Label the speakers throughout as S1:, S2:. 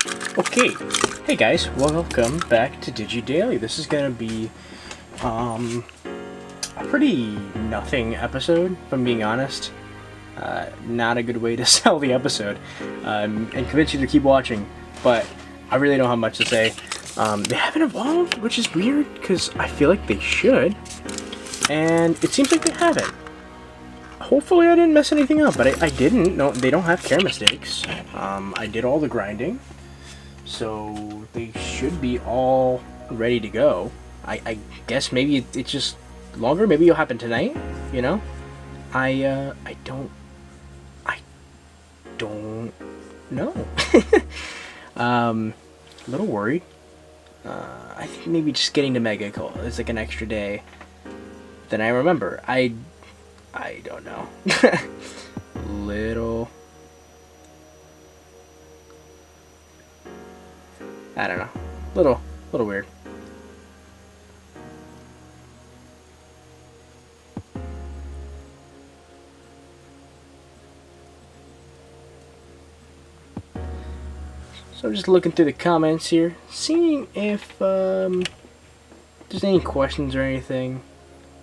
S1: Okay, hey guys, welcome back to DigiDaily. This is gonna be a pretty nothing episode, if I'm being honest. Not a good way to sell the episode and convince you to keep watching, but I really don't have much to say. They haven't evolved, which is weird because I feel like they should, and it seems like they haven't. Hopefully I didn't mess anything up, but I didn't. No, they don't have care mistakes. I did all the grinding, so they should be all ready to go. I guess maybe it's just longer. Maybe it'll happen tonight. You know, I don't know. A little worried. I think maybe just getting to Mega is like an extra day than I remember. I don't know. I don't know. Little weird. So I'm just looking through the comments here, seeing if there's any questions or anything.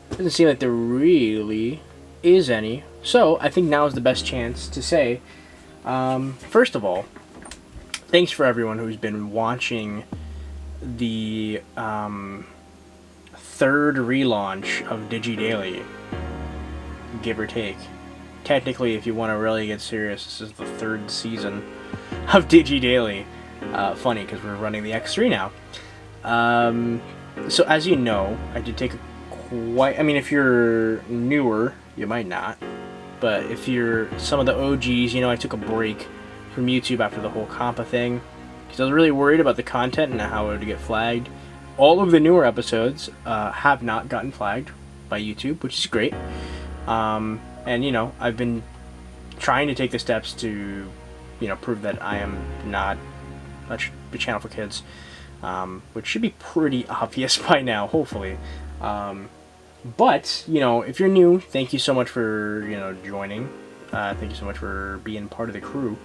S1: Doesn't seem like there really is any. So I think now is the best chance to say, first of all, thanks for everyone who's been watching the third relaunch of DigiDaily, give or take. Technically, if you want to really get serious, this is the third season of DigiDaily. Funny, because we're running the X3 now. So as you know, I did take I mean, if you're newer, you might not. But if you're some of the OGs, you know I took a break from YouTube after the whole compa thing, because I was really worried about the content and how it would get flagged. All of the newer episodes have not gotten flagged by YouTube, which is great. And you know, I've been trying to take the steps to, you know, prove that I am not a channel for kids, which should be pretty obvious by now, hopefully. But you know, if you're new, thank you so much for, you know, joining. Thank you so much for being part of the crew.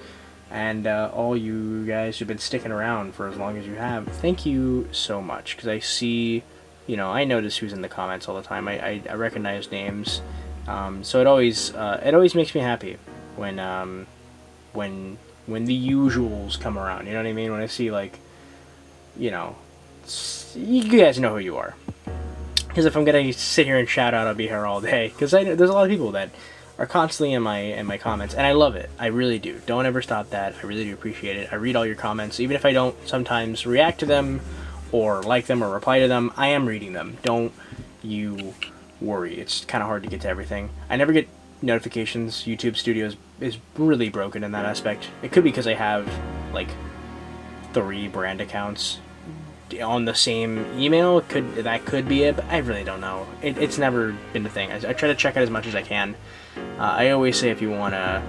S1: And all you guys who've been sticking around for as long as you have, thank you so much, because I see, you know, I notice who's in the comments all the time. I recognize names, so it always makes me happy when the usuals come around. You know what I mean? When I see, like, you know, you guys know who you are. Because if I'm gonna sit here and shout out, I'll be here all day. Because there's a lot of people that are constantly in my comments, and I love it. I really do. Don't ever stop that. I really do appreciate it. I read all your comments, even if I don't sometimes react to them, or like them, or reply to them. I am reading them. Don't you worry. It's kind of hard to get to everything. I never get notifications. YouTube Studio is really broken in that aspect. It could be because I have like 3 brand accounts on the same email. That could be it, but I really don't know. It's never been the thing. I try to check it as much as I can. I always say if you want to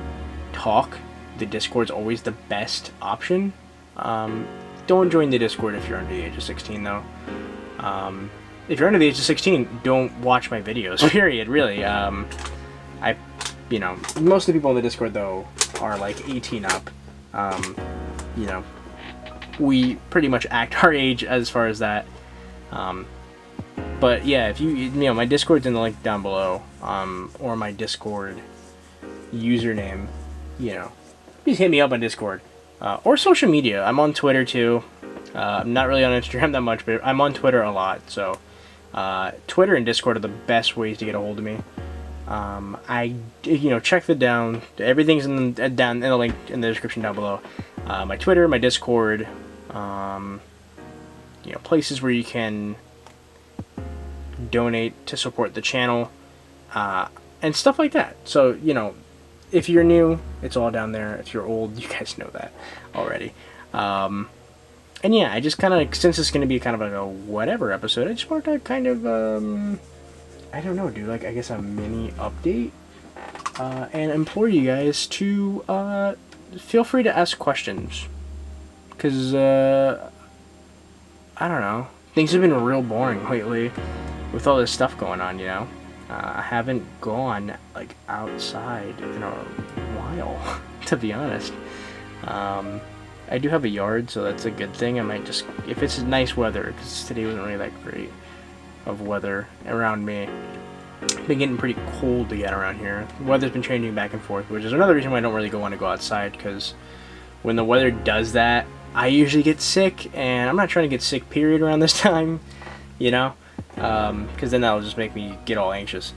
S1: talk, the Discord's always the best option. Don't join the Discord if you're under the age of 16, though. If you're under the age of 16, don't watch my videos, period, really. You know, most of the people in the Discord, though, are like 18 up. You know, we pretty much act our age as far as that. But yeah, if you know, my Discord's in the link down below, or my Discord username, you know, please hit me up on Discord, or social media. I'm on Twitter too. I'm not really on Instagram that much, but I'm on Twitter a lot. So Twitter and Discord are the best ways to get a hold of me. You know, check everything's down in the link in the description down below. My Twitter, my Discord, you know, places where you can donate to support the channel, and stuff like that. So, you know, if you're new, it's all down there. If you're old, you guys know that already. And yeah, I just kind of, since it's going to be kind of like a whatever episode, I just wanted to kind of, I don't know, do like, I guess a mini update, and implore you guys to, feel free to ask questions, because, I don't know, things have been real boring lately with all this stuff going on, you know. I haven't gone, like, outside in a while, to be honest. I do have a yard, so that's a good thing. I might just, if it's nice weather, because today wasn't really that great of weather around me. It's been getting pretty cold to get around here. The weather's been changing back and forth, which is another reason why I don't really want to go outside, because when the weather does that, I usually get sick, and I'm not trying to get sick, period, around this time, you know? Because then that'll just make me get all anxious.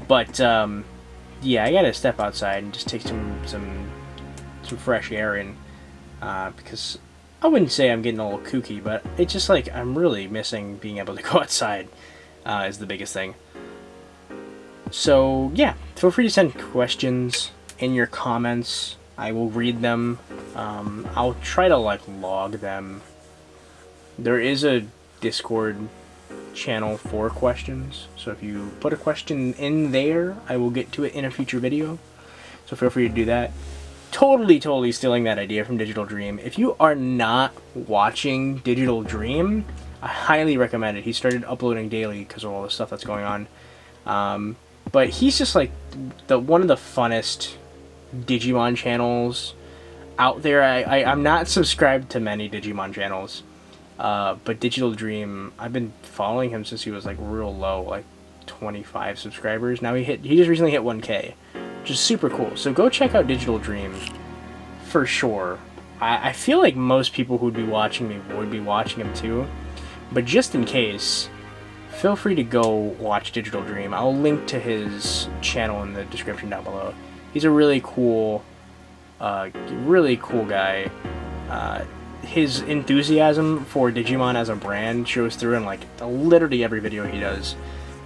S1: But, yeah, I gotta step outside and just take some fresh air in. Because I wouldn't say I'm getting a little kooky, but it's just like I'm really missing being able to go outside is the biggest thing. So yeah, feel free to send questions in your comments. I will read them. I'll try to like log them. There is a Discord channel for questions, so if you put a question in there, I will get to it in a future video. So feel free to do that. Totally stealing that idea from Digital Dream. If you are not watching Digital Dream, I highly recommend it. He started uploading daily because of all the stuff that's going on. But he's just like one of the funnest Digimon channels out there. I'm not subscribed to many Digimon channels, but Digital Dream, I've been following him since he was like real low, like 25 subscribers. Now he just recently hit 1K. Which is super cool. So go check out Digital Dream for sure. I feel like most people who would be watching me would be watching him too. But just in case, feel free to go watch Digital Dream. I'll link to his channel in the description down below. He's a really cool guy. His enthusiasm for Digimon as a brand shows through in like literally every video he does.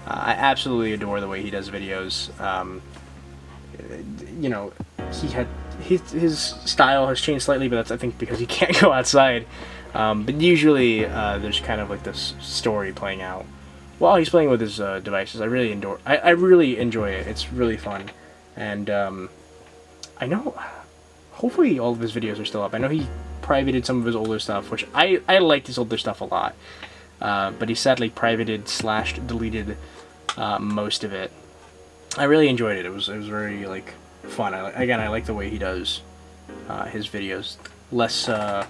S1: I absolutely adore the way he does videos. You know, his style has changed slightly, but that's I think because he can't go outside. But usually there's kind of like this story playing out while he's playing with his devices. I really enjoy it. It's really fun, and I know hopefully all of his videos are still up. I know he privated some of his older stuff, which I liked his older stuff a lot, but he sadly privated / deleted most of it. I really enjoyed it. It was very like fun. I like the way he does his videos. Less, I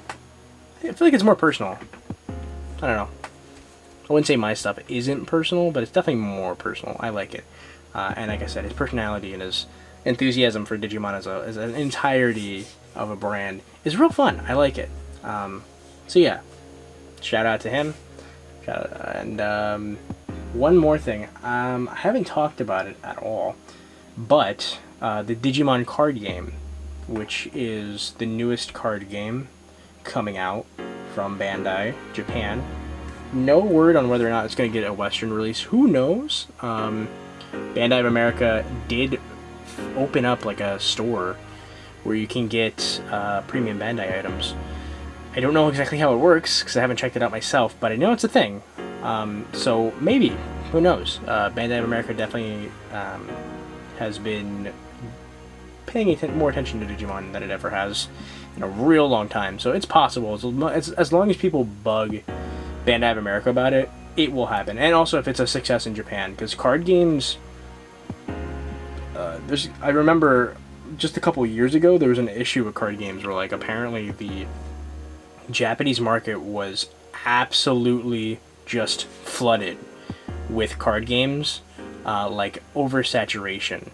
S1: feel like it's more personal. I don't know. I wouldn't say my stuff isn't personal, but it's definitely more personal. I like it. And like I said, his personality and his enthusiasm for Digimon as an entirety of a brand is real fun. I like it. So yeah, shout out to him. And one more thing, I haven't talked about it at all, but the Digimon card game, which is the newest card game coming out from Bandai Japan. No word on whether or not it's going to get a Western release. Who knows? Bandai of America did open up like a store where you can get premium Bandai items. I don't know exactly how it works because I haven't checked it out myself, but I know it's a thing. So maybe, who knows? Bandai of America definitely has been paying more attention to Digimon than it ever has in a real long time. So it's possible. As long as people bug Bandai of America about it, it will happen. And also if it's a success in Japan, because card games, I remember just a couple years ago there was an issue with card games where like apparently the Japanese market was absolutely just flooded with card games, like oversaturation.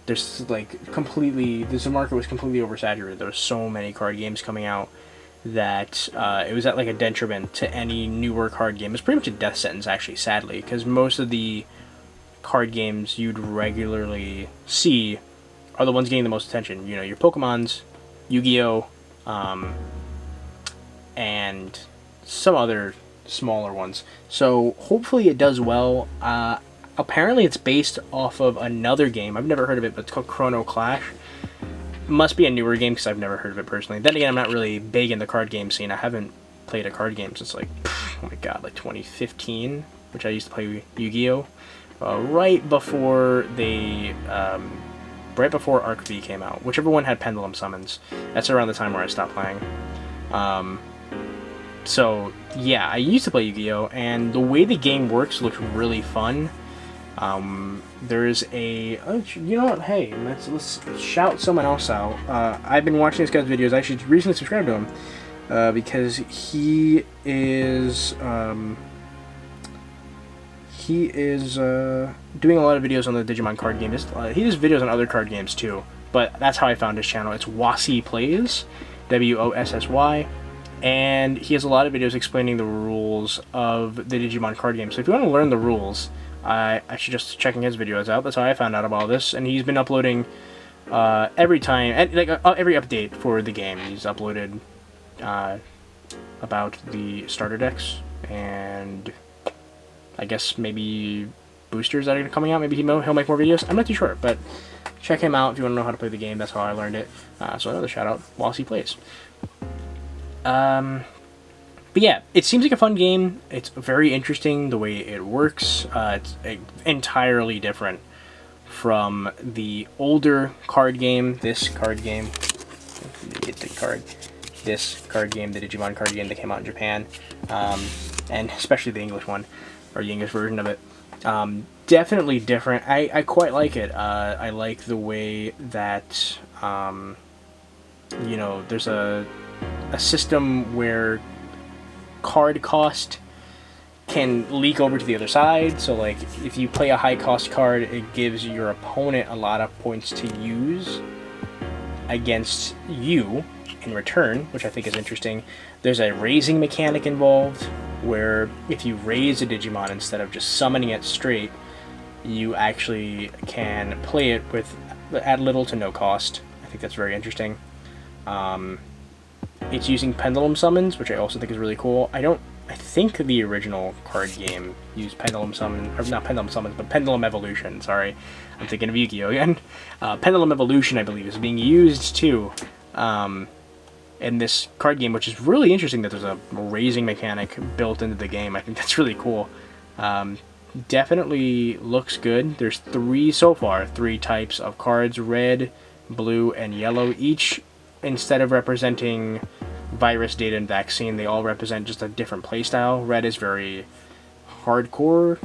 S1: The market was completely oversaturated. There were so many card games coming out that it was at like a detriment to any newer card game. It's pretty much a death sentence actually, sadly, because most of the card games you'd regularly see are the ones getting the most attention. You know, your Pokemons, Yu-Gi-Oh, and some other smaller ones. So hopefully it does well. Apparently it's based off of another game. I've never heard of it, but it's called Chrono Clash. Must be a newer game because I've never heard of it personally. Then again, I'm not really big in the card game scene. I haven't played a card game since like, oh my god, like 2015, which I used to play Yu-Gi-Oh! Right before Arc V came out. Whichever one had Pendulum Summons. That's around the time where I stopped playing. So yeah, I used to play Yu-Gi-Oh! And the way the game works looks really fun. There is a, you know what, hey, let's shout someone else out. I've been watching this guy's videos. I actually recently subscribed to him because he is doing a lot of videos on the Digimon card game. He does videos on other card games too, but that's how I found his channel. It's Wossy Plays, Wossy, and he has a lot of videos explaining the rules of the Digimon card game. So if you want to learn the rules, I should just checking his videos out. That's how I found out about this, and he's been uploading every time, every update for the game. He's uploaded about the starter decks, and I guess maybe boosters that are coming out. Maybe he'll make more videos. I'm not too sure, but check him out if you want to know how to play the game. That's how I learned it. So another shout out, Wossy Plays. But yeah, it seems like a fun game. It's very interesting the way it works. It's entirely different from the older card game. This card game, get the card. This card game, the Digimon card game that came out in Japan, and especially the English one, or the English version of it. Definitely different. I quite like it. I like the way that you know, there's a system where card cost can leak over to the other side. So like if you play a high cost card, it gives your opponent a lot of points to use against you in return, which I think is interesting. There's a raising mechanic involved where if you raise a Digimon instead of just summoning it straight, you actually can play it at little to no cost. I think that's very interesting. It's using pendulum summons, which I also think is really cool. I think the original card game used pendulum summon, or not pendulum summons, but pendulum evolution. Sorry, I'm thinking of Yu-Gi-Oh again. Pendulum evolution, I believe, is being used too in this card game, which is really interesting that there's a raising mechanic built into the game. I think that's really cool. Definitely looks good. There's three types of cards: red, blue, and yellow. Each, instead of representing virus, data, and vaccine, they all represent just a different playstyle. Red is very hardcore,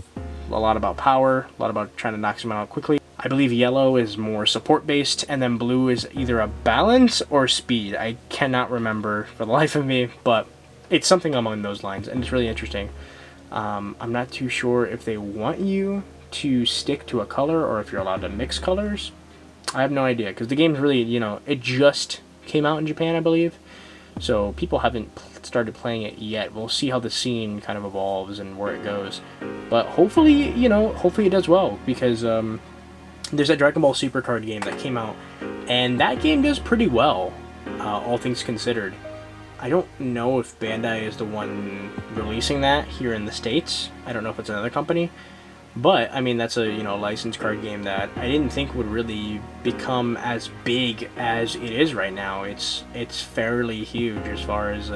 S1: a lot about power, a lot about trying to knock someone out quickly. I believe yellow is more support based, and then blue is either a balance or speed. I cannot remember for the life of me, but it's something along those lines, and it's really interesting. I'm not too sure if they want you to stick to a color or if you're allowed to mix colors. I have no idea, because the game's really, you know, it just came out in Japan, I believe, so people haven't started playing it yet. We'll see how the scene kind of evolves and where it goes, but hopefully, you know, hopefully it does well, because there's a Dragon Ball Super card game that came out, and that game does pretty well, all things considered. I don't know if Bandai is the one releasing that here in the States. I don't know if it's another company. But, I mean, that's a, you know, licensed card game that I didn't think would really become as big as it is right now. It's fairly huge as far as,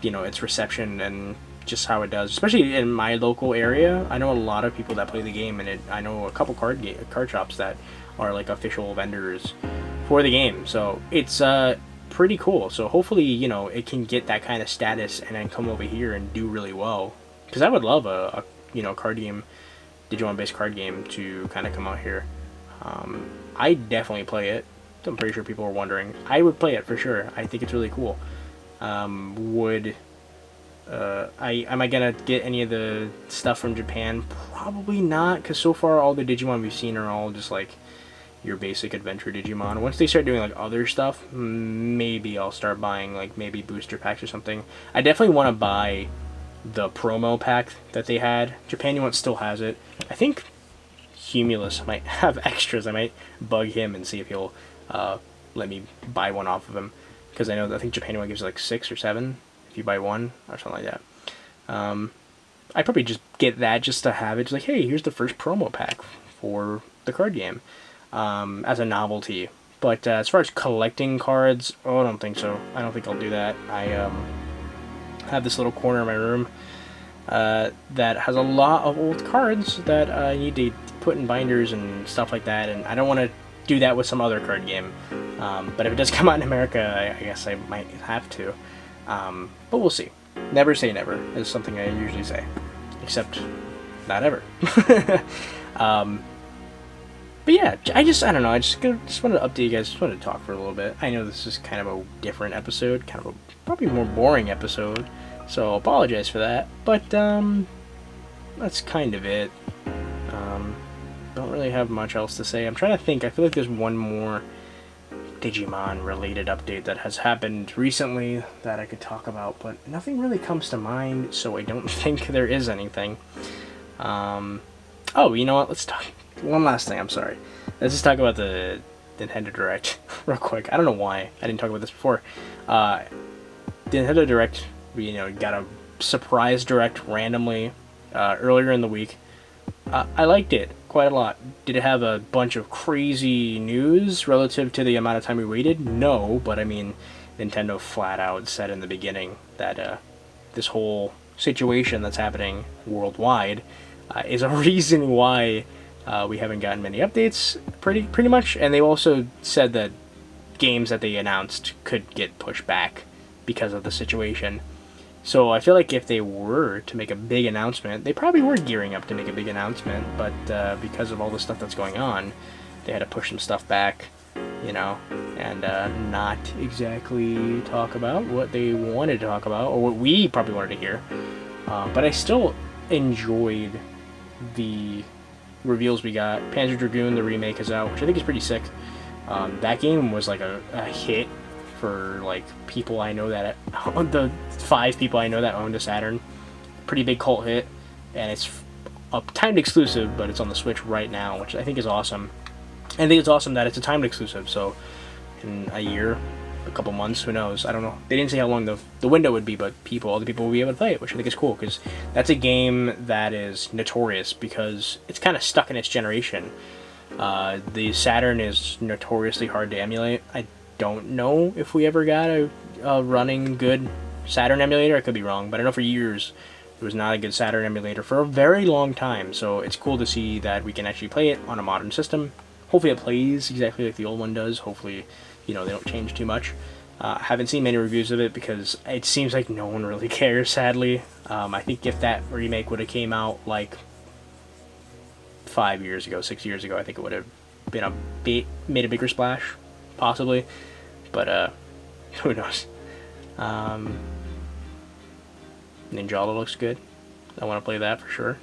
S1: you know, its reception and just how it does. Especially in my local area, I know a lot of people that play the game, and I know a couple card shops that are, like, official vendors for the game. So, it's, pretty cool. So, hopefully, you know, it can get that kind of status and then come over here and do really well. Because I would love a you know, card game, Digimon-based card game to kind of come out here. I definitely play it. I'm pretty sure people were wondering. I would play it for sure. I think it's really cool. Am I gonna get any of the stuff from Japan? Probably not, because so far all the Digimon we've seen are all just like your basic adventure Digimon. Once they start doing like other stuff, maybe I'll start buying like maybe booster packs or something. I definitely want to buy the promo pack that they had. Japan still has it. I think Humulus might have extras. I might bug him and see if he'll let me buy one off of him, because I think Japan gives like 6 or 7 if you buy one or something like that. I probably just get that just to have it. Just like, hey, here's the first promo pack for the card game as a novelty. But as far as collecting cards, I don't think so. I don't think I'll do that. I have this little corner in my room that has a lot of old cards that I need to put in binders and stuff like that, and I don't want to do that with some other card game. But if it does come out in America, I guess I might have to. But we'll see. Never say never is something I usually say, except not ever. But yeah, I don't know. I just wanted to update you guys. Just wanted to talk for a little bit. I know this is kind of a different episode, kind of a probably more boring episode, so I apologize for that. But that's kind of it. Don't really have much else to say. I'm trying to think. I feel like there's one more Digimon related update that has happened recently that I could talk about, but nothing really comes to mind, so I don't think there is anything. Oh, you know what? Let's talk. One last thing, I'm sorry. Let's just talk about the Nintendo Direct real quick. I don't know why I didn't talk about this before. The Nintendo Direct, got a surprise Direct randomly earlier in the week. I liked it quite a lot. Did it have a bunch of crazy news relative to the amount of time we waited? No, but I mean, Nintendo flat out said in the beginning that this whole situation that's happening worldwide is a reason why we haven't gotten many updates, pretty much. And they also said that games that they announced could get pushed back because of the situation. So I feel like if they were to make a big announcement, they probably were gearing up to make a big announcement, but because of all the stuff that's going on, they had to push some stuff back, and not exactly talk about what they wanted to talk about, or what we probably wanted to hear. But I still enjoyed the reveals we got. Panzer Dragoon, the remake, is out, which I think is pretty sick. That game was like a hit for like people I know that the 5 people I know that owned a Saturn. Pretty big cult hit, and it's a timed exclusive, but it's on the Switch right now, which I think is awesome. I think it's awesome that it's a timed exclusive, so in a year, a couple months, who knows, I don't know. They didn't say how long the window would be, but all the people will be able to play it, which I think is cool, because that's a game that is notorious because it's kind of stuck in its generation. The Saturn is notoriously hard to emulate. I don't know if we ever got a running good Saturn emulator. I could be wrong, but I know for years there was not a good Saturn emulator for a very long time, so it's cool to see that we can actually play it on a modern system. Hopefully it plays exactly like the old one does. Hopefully, they don't change too much. Haven't seen many reviews of it because it seems like no one really cares, sadly. I think if that remake would have came out like 5 years ago, 6 years ago, I think it would have been made a bigger splash, possibly. But who knows? Ninjala looks good. I want to play that for sure.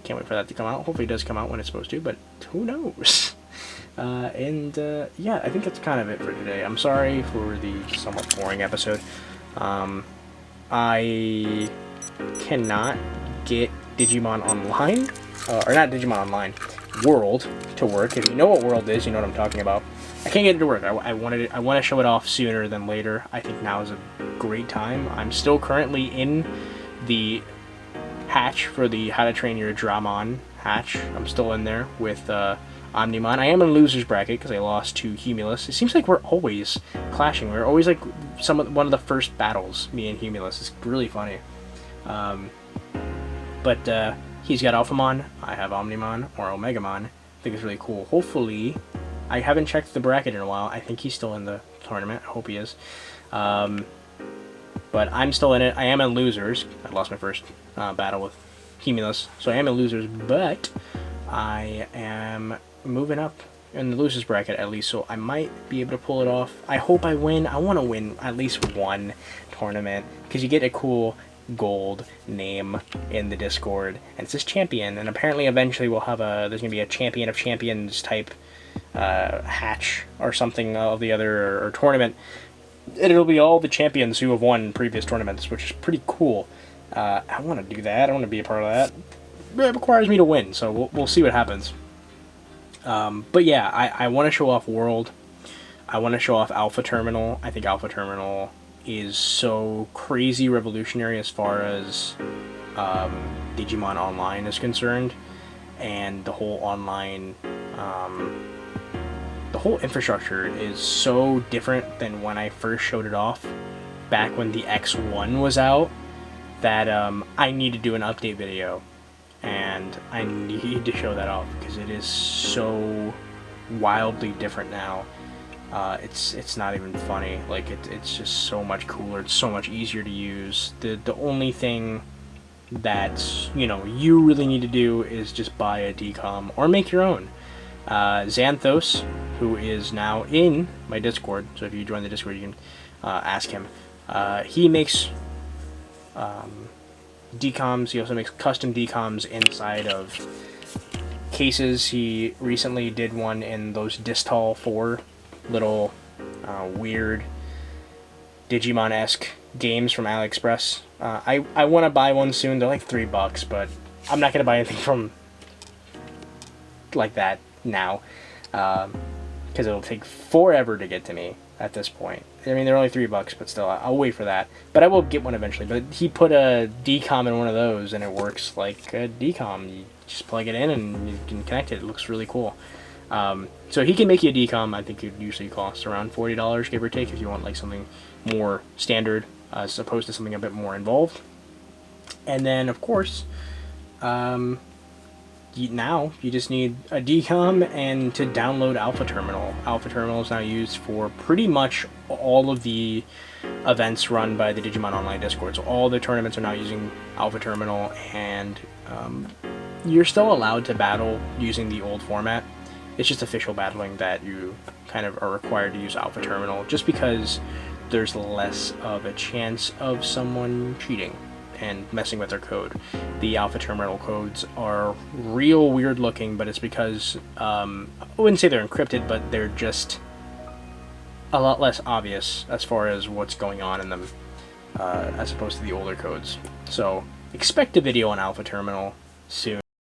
S1: Can't wait for that to come out. Hopefully it does come out when it's supposed to, but who knows? Yeah, I think that's kind of it for today. I'm sorry for the somewhat boring episode. I cannot get Digimon Online, or not Digimon Online, World to work. If you know what World is, you know what I'm talking about. I can't get it to work. I want to show it off sooner than later. I think now is a great time. I'm still currently in the hatch for the How to Train Your Dramon hatch. I'm still in there with Omnimon. I am in loser's bracket because I lost to Humulus. It seems like we're always clashing. We're always like one of the first battles, me and Humulus. It's really funny. But he's got Alphamon. I have Omnimon or Omegamon. I think it's really cool. Hopefully, I haven't checked the bracket in a while. I think he's still in the tournament. I hope he is. But I'm still in it. I am in losers. I lost my first battle with Humulus, so I am in losers, but I am moving up in the losers bracket at least, so I might be able to pull it off. I hope I win. I want to win at least one tournament because you get a cool gold name in the Discord, and it says champion, and apparently eventually we'll have there's gonna be a champion of champions type hatch or something of the other or tournament, and it'll be all the champions who have won previous tournaments, which is pretty cool. I want to do that. I want to be a part of that. It requires me to win, so we'll see what happens. But yeah, I want to show off World. I want to show off Alpha Terminal. I think Alpha Terminal is so crazy revolutionary as far as Digimon Online is concerned, and the whole online, the whole infrastructure is so different than when I first showed it off back when the X1 was out, that I need to do an update video, and I need to show that off because it is so wildly different now. It's not even funny. Like it's just so much cooler. It's so much easier to use. The only thing that, you know, you really need to do is just buy a decom or make your own. Xanthos, who is now in my Discord, so if you join the Discord, you can ask him. He makes decoms. He also makes custom decoms inside of cases. He recently did one in those Distal 4 little weird Digimon-esque games from AliExpress. I want to buy one soon. They're like $3, but I'm not going to buy anything from like that now, because it'll take forever to get to me at this point. I mean, they're only $3, but still, I'll wait for that. But I will get one eventually. But he put a decom in one of those, and it works like a decom. You just plug it in, and you can connect it. It looks really cool. So he can make you a decom. I think it usually costs around $40, give or take, if you want like something more standard as opposed to something a bit more involved. And then, of course, now you just need a decom and to download Alpha Terminal. Alpha Terminal is now used for pretty much all of the events run by the Digimon Online Discord. So all the tournaments are now using Alpha Terminal, and you're still allowed to battle using the old format. It's just official battling that you kind of are required to use Alpha Terminal, just because there's less of a chance of someone cheating and messing with their code. The Alpha Terminal codes are real weird looking, but it's because, I wouldn't say they're encrypted, but they're just a lot less obvious as far as what's going on in them, as opposed to the older codes. So expect a video on Alpha Terminal soon.